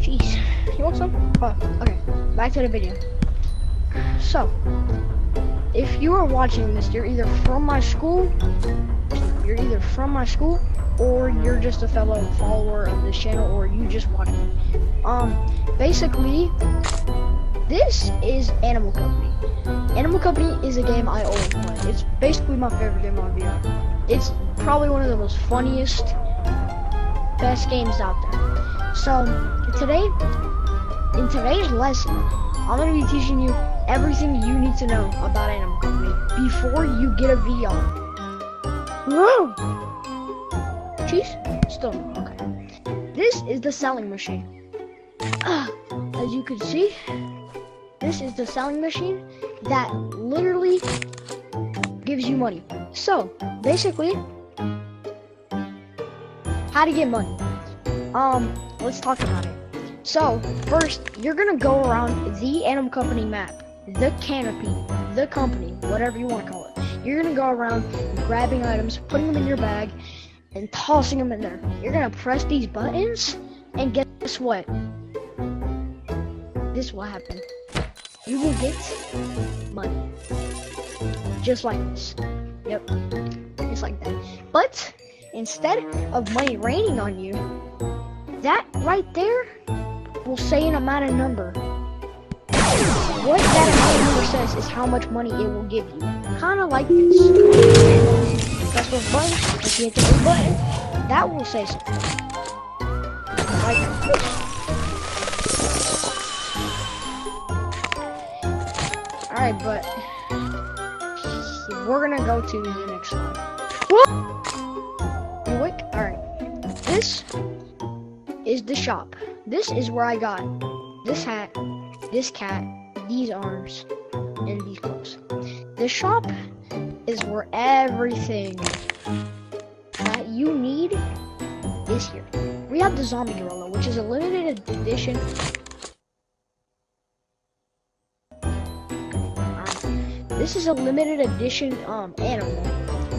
Jeez, you want some? Oh, okay, back to the video. So, if you are watching this, you're either from my school, or you're just a fellow follower of this channel, or you just watch me. Basically, this is Animal Company. Animal Company is a game I always play. It's basically my favorite game on VR. It's probably one of the most funniest, best games out there. So, in today's lesson, I'm going to be teaching you everything you need to know about Animal Company before you get a VR. Whoa! Cheese? Still no. Okay. This is the selling machine. As you can see, this is the selling machine that literally gives you money. So, basically, how to get money. Let's talk about it. So, first, you're gonna go around the Animal Company map, the canopy, the company, whatever you want to call it. You're gonna go around grabbing items, putting them in your bag, and tossing them in there. You're gonna press these buttons, and guess what? This will happen. You will get money. Just like this. Yep. Just like that. But, instead of money raining on you, that right there will say an amount of number. What that amount of number says is how much money it will give you. Kind of like this. Press those buttons. If you hit the big button, that will say something. Like this. Alright, but we're gonna go to the next slide. Quick. Alright. This is the shop. This is where I got this hat, this cat, these arms, and these clothes. The shop is where everything that you need is here. We have the zombie gorilla, which is a limited edition. This is a limited edition animal.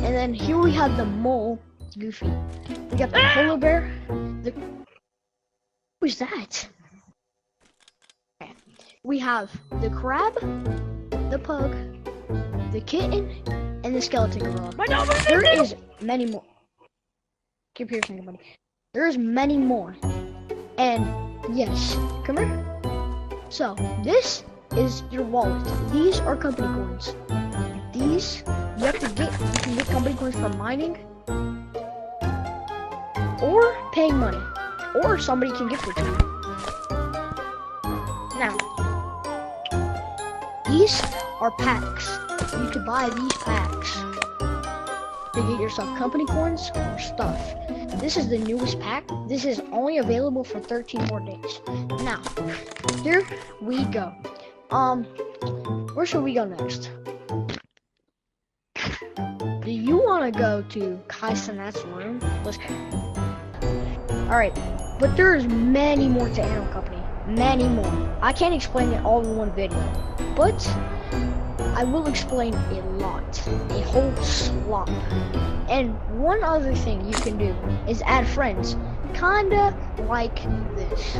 And then here we have the mole, Goofy. We got the polar bear. Who's that? Okay. We have the crab, the pug, the kitten, and the skeleton gorilla. There is many more. Keep here, somebody. There's many more. And yes, come here. So this is your wallet. These are company coins. These you can get company coins from mining or paying money. Or somebody can gift it to you. Now, these are packs. You can buy these packs to get yourself company coins or stuff. This is the newest pack. This is only available for 13 more days. Now, here we go. Where should we go next? Do you want to go to Kai Cenat's room? Let's go. Alright, but there's many more to Animal Company. Many more. I can't explain it all in one video, but I will explain a lot. A whole slop. And one other thing you can do is add friends. Kinda like this.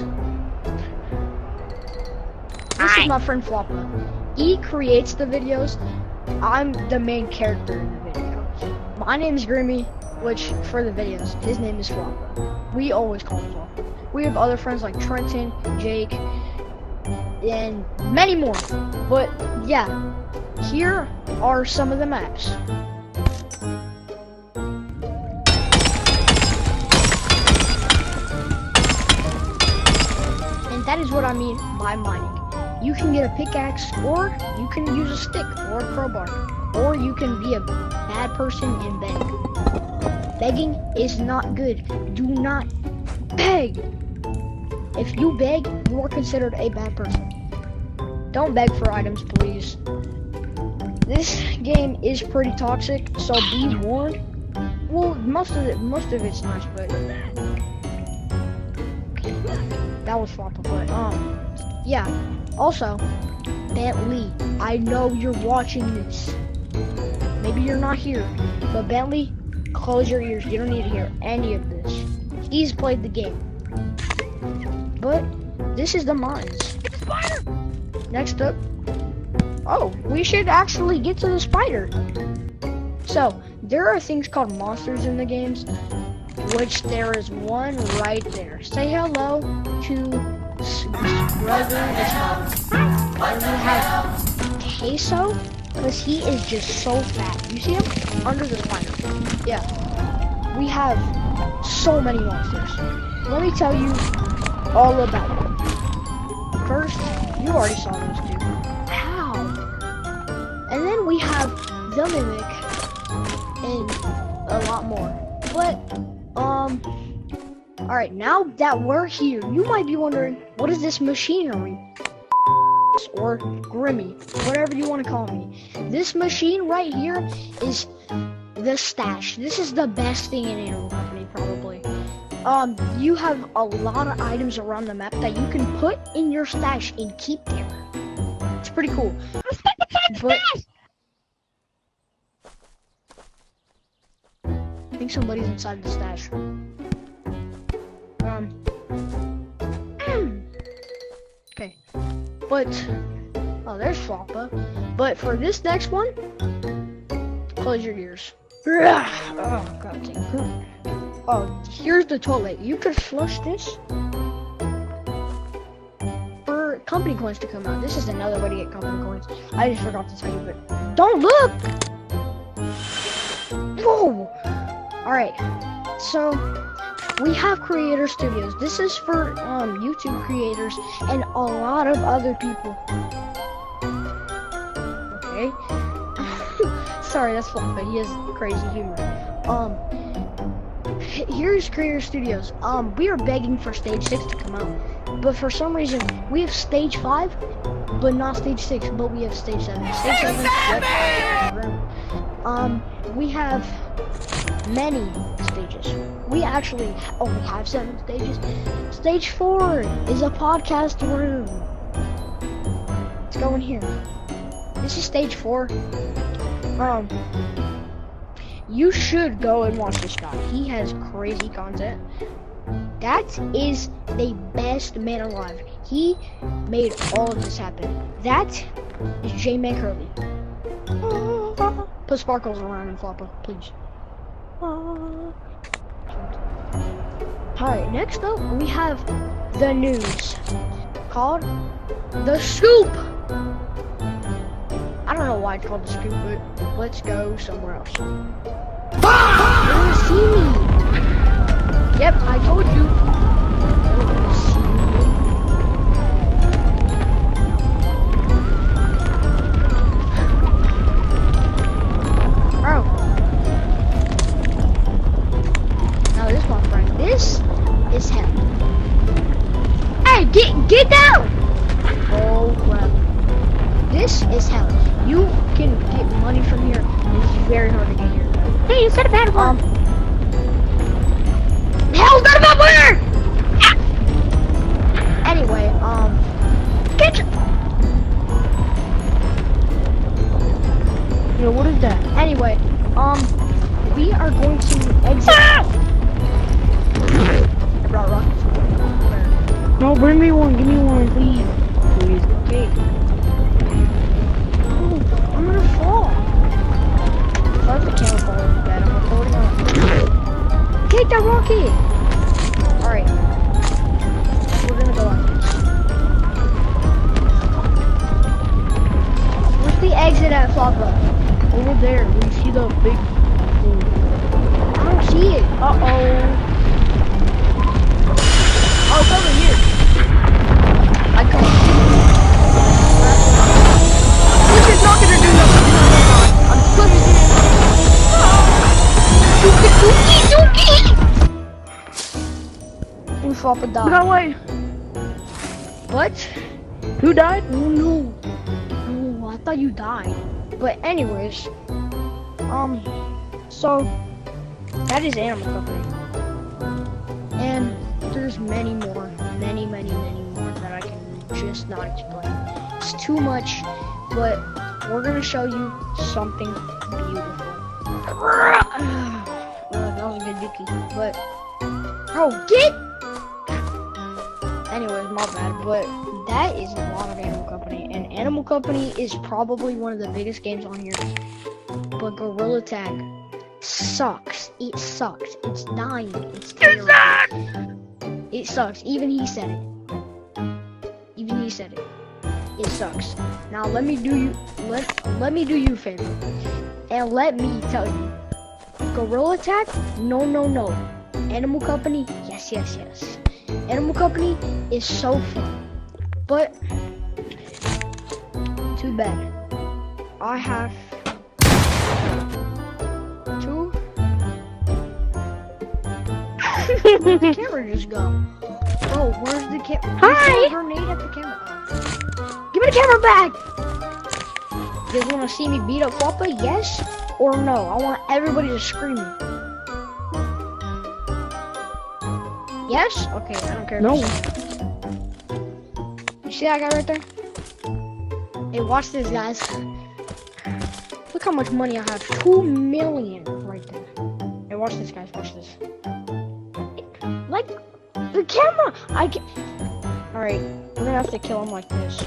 This is my friend Floppa. He creates the videos. I'm the main character in the video. My name is Grimmy, which for the videos, his name is Floppa. We always call him Floppa. We have other friends like Trenton, Jake, and many more. But yeah, here are some of the maps. And that is what I mean by mining. You can get a pickaxe, or you can use a stick or a crowbar, or you can be a bad person and beg. Begging is not good. Do not beg. If you beg, you are considered a bad person. Don't beg for items, please. This game is pretty toxic, so be warned. Well, most of it's nice, but that was floppa. But yeah. Also, Bentley, I know you're watching this. Maybe you're not here, but Bentley, close your ears. You don't need to hear any of this. He's played the game. But this is the mines. Next up, oh, we should actually get to the spider. So, there are things called monsters in the games, which there is one right there. Say hello to Gregory the Spider. And we have Queso, because he is just so fat. You see him? Under the spider. Yeah. We have so many monsters. Let me tell you all about them. First, you already saw those two. How? And then we have the Mimic and a lot more. But, alright, now that we're here, you might be wondering, what is this machinery? Or Grimmy, whatever you want to call me. This machine right here is the stash. This is the best thing in Animal Company, probably. You have a lot of items around the map that you can put in your stash and keep there. It's pretty cool. But I think somebody's inside the stash. Okay. But oh, there's Floppa. But for this next one, close your ears. Oh god damn. Oh, here's the toilet. You could flush this for company coins to come out. This is another way to get company coins. I just forgot to tell you, but don't look! Whoa! Alright, so we have Creator Studios. This is for YouTube creators and a lot of other people. Okay. Sorry, that's fun, but he has crazy humor. Here's Creator Studios. We are begging for Stage 6 to come out, but for some reason we have Stage 5, but not Stage 6. But we have Stage 7. Stage 7. We have many stages. We actually only have 7 stages. Stage 4 is a podcast room. Let's go in here. This is Stage 4. You should go and watch this guy. He has crazy content. That is the best man alive. He made all of this happen. That is J-Man Curly. Put sparkles around him, Floppa, please. Alright, next up we have the news called The Scoop. I don't know why it's called The Scoop, but let's go somewhere else. You're gonna see me. Yep, I told you. You're gonna see me. Bro. Now this, my friend, this is hell. Hey, get down! Oh crap. This is hell. You can get money from here. It's very hard to get here. Hey, you said a bad one. Hell's not about where? Anyway, get your... Yo, what is that? Anyway, we are going to exit. I brought rockets. No, bring me one. Give me one, please. Please. Okay. Oh, I'm gonna fall. If I have the camera fall in bed, I'm recording on. Take that rocket. All right. We're gonna go like this. Where's the exit at, Floppa? Over there. We see the big thing. I don't see it. Uh-oh. Oh, it's over here. I can't see it. Which is not gonna do nothing. I'm flipping it. Dookie! We Floppa died. No way. What? Who died? Oh no. No, I thought you died. But anyways, so that is Animal Company. And there's many more that I can just not explain. It's too much, but we're gonna show you something beautiful. That was a good dookie, but bro, get. anyways, my bad. But that is a lot of Animal Company, and Animal Company is probably one of the biggest games on here. But Gorilla Tag sucks. It sucks. It's dying. It's terrible. It sucks. Even he said it. Even he said it. It sucks. Now let me do you a favor. And let me tell you. Gorilla Tag? No, no, no. Animal Company? Yes, yes, yes. Animal Company is so fun. But too bad. I have to. Where'd the camera just go? Oh, where's the camera? Hi! Grenade at the camera. Give me the camera back! You guys want to see me beat up Wappa? Yes or no? I want everybody to scream. Yes? Okay, I don't care. No. You see that guy right there? Hey, watch this, guys. Look how much money I have. 2 million right there. Hey, watch this, guys. Watch this. Like, the camera! Alright, we're gonna have to kill him like this.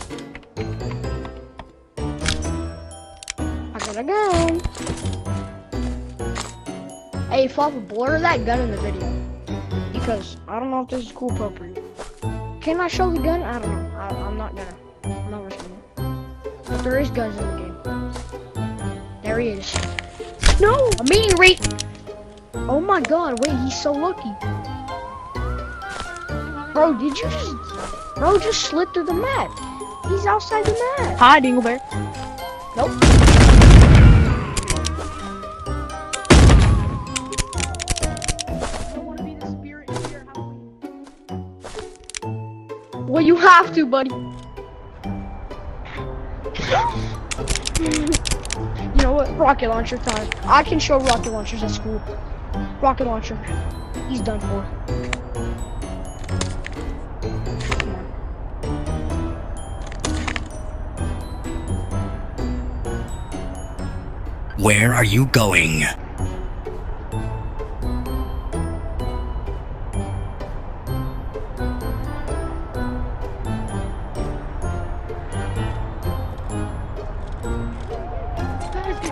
I got a gun. Hey, Flopper, blur that gun in the video. Because I don't know if this is cool appropriate. Can I show the gun? I don't know. I'm not gonna. I'm not risking it. But there is guns in the game. There he is. No! A meeting rate! Oh my god, wait, he's so lucky. Bro, did you just... Bro just slid through the map. He's outside the map. Hi, Dingleberry. Nope. Well, you have to, buddy. You know what? Rocket launcher time. I can show rocket launchers at school. Rocket launcher. He's done for. Come on. Where are you going?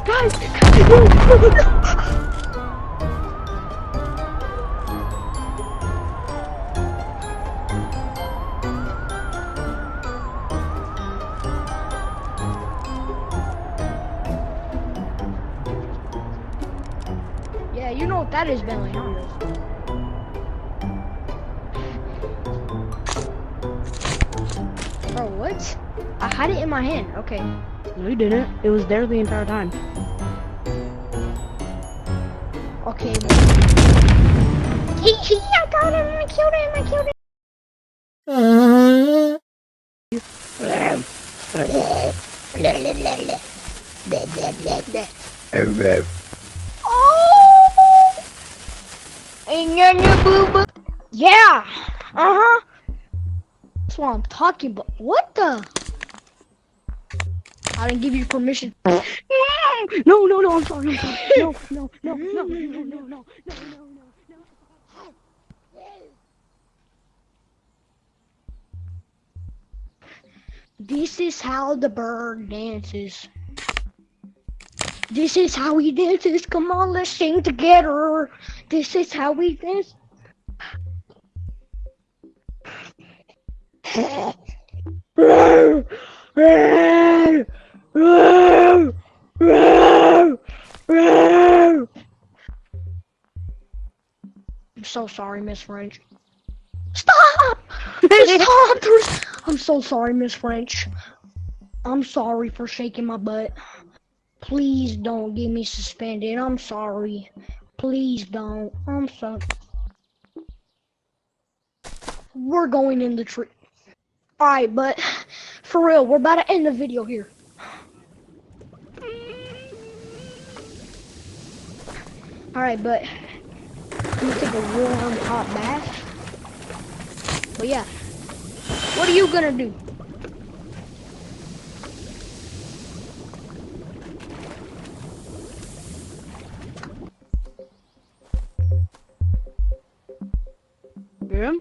Guys! Yeah, you know what that is, Bentley, huh? Bro, what? I had it in my hand. Okay. No, you didn't. It was there the entire time. Okay. I got him. I killed him. I killed him. Oh! Yeah. Uh-huh. That's what I'm talking about. What the? I didn't give you permission. No, I'm sorry. No. This is how the bird dances. This is how he dances. Come on, let's sing together. This is how we dance. I'm so sorry, Miss French. Stop! Stop! I'm so sorry, Miss French. I'm sorry for shaking my butt. Please don't get me suspended. I'm sorry. Please don't. I'm sorry. We're going in the tree. Alright, but for real, we're about to end the video here. Alright, but I'm gonna take a warm hot bath. But yeah, what are you gonna do? Yeah?